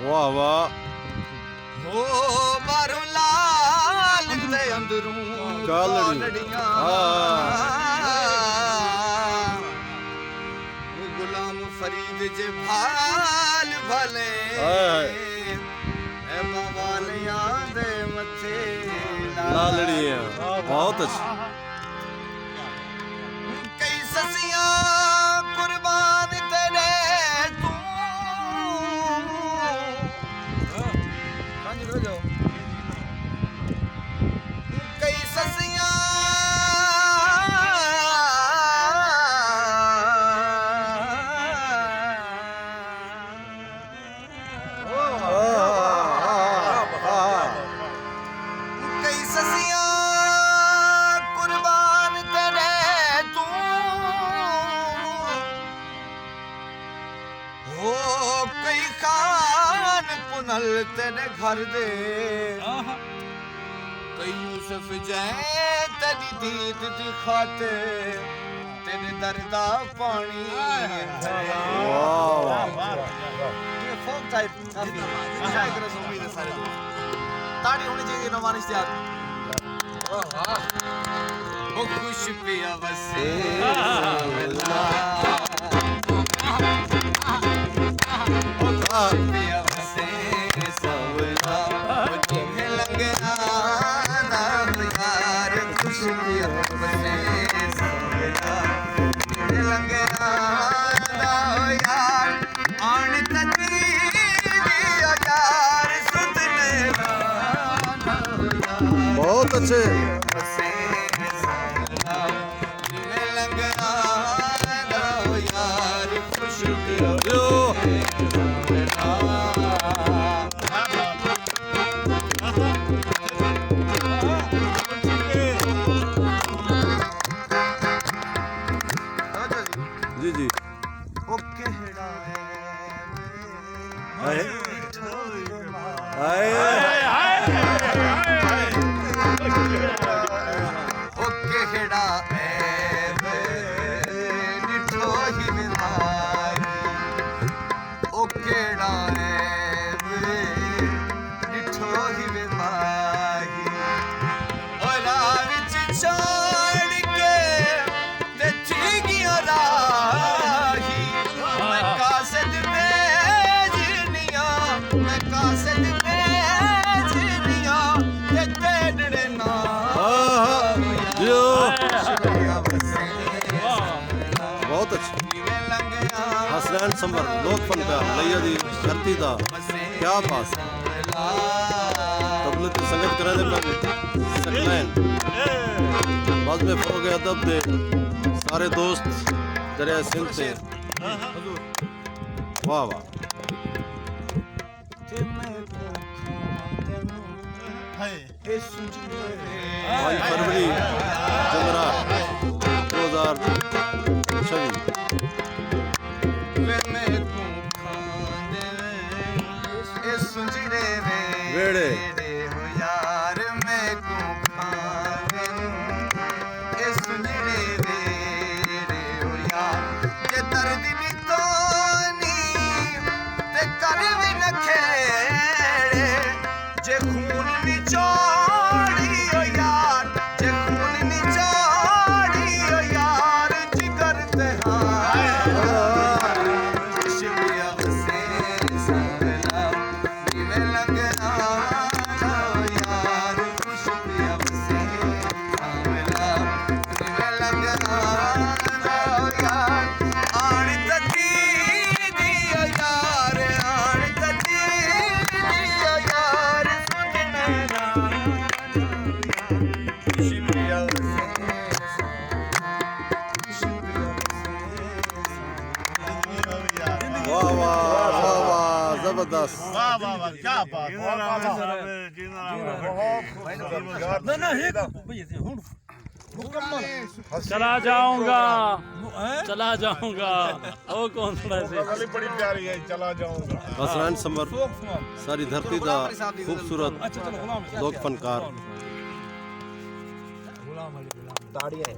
वाह वाह हो बारू लाल ते अंदरूं कालड़ियां गुलाम फरीद जे भाल भले ए बवालियां दे मथे लालड़ियां बहुत अच्छी कई ससियां कुर्बान तेरे तू कई ससियां कई ससियां कुर्बान तेरे तू हो कई खान पुनल तेरे घर दे कई यूसुफ जै तेरी दीद दी खाते तेरे दर्दा पानी वाह वाह ये फोक टाइप काफी इंजॉय करो उम्मीद है सारे लोग ताड़ी होनी चाहिए नौमान इश्तियाक ओ खुश पिया बसे सावला ओ खुश पिया बसे सावला ओ तुम्हें लगना ना यार खुश पिया बसे सावला तुम्हें लगना ना यार आन तजी यार सुधने बहुत अच्छे बसे सावला तुम्हें लगना ना यार खुश पिया जो जी जी हाय हाय बहुत अच्छी हसनैन संवर लोक फनकार लैया दी धरती दा क्या बात तबले ते संगत कराने पर सकलैन बाद में फरोग अदब दे सारे दोस्त दरिया सिंध से वाह वाह भाई फरवरी जुमरा 2026 वेड़े यार मैं को सुनने वेड़े हो यार ये दर्द भी तो नहीं ते कर भी न खेड़े जे खून निचोड़ी हो यार जे खून निचोड़ी हो यार जिगर ते हार शिबिया से सावला नीवे लगना यार शिबिया से सावला नीवे लगना यार आड़ तजी दिया यार आड़ तजी दिया यार सुनना शिबिया वाह वाह वाह वाह जबरदस्त वाह वाह वाह क्या बात चला जाऊंगा चला जाऊंगा वो कौन सा से बड़ी प्यारी है चला जाऊंगा हसनैन संवर सारी धरती दा खूबसूरत लोक फनकार ताड़ियां